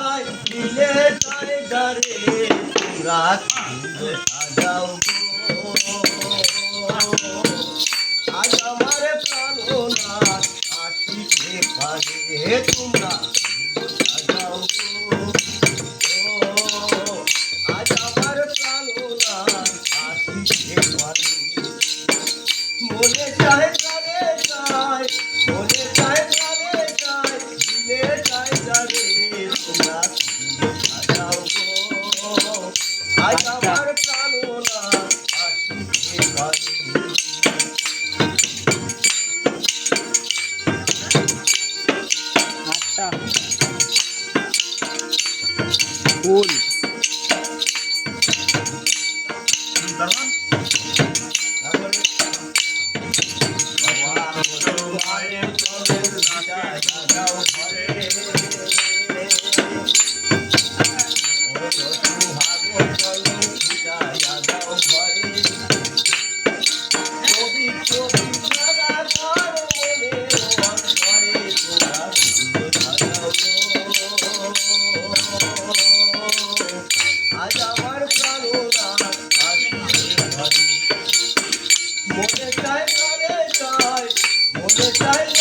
চাই দিলে চাই ডারে তোমরা সাজাও আজ আমার প্রাণনাথ আসিতে পারে তোমরা সাজাও আজ আমার প্রাণনাথ আসিতে পারে মনে চায় প্রাণে চায় মনে চায় প্রাণে চায় দিলে চায় যাবে তোমরা সাজাও আজ আমার প্রাণনাথ আসিতে পারে ফুল আজ আমার প্রাণনাথ আসিতে পারে মনে চায় প্রাণে চায় মনে চায়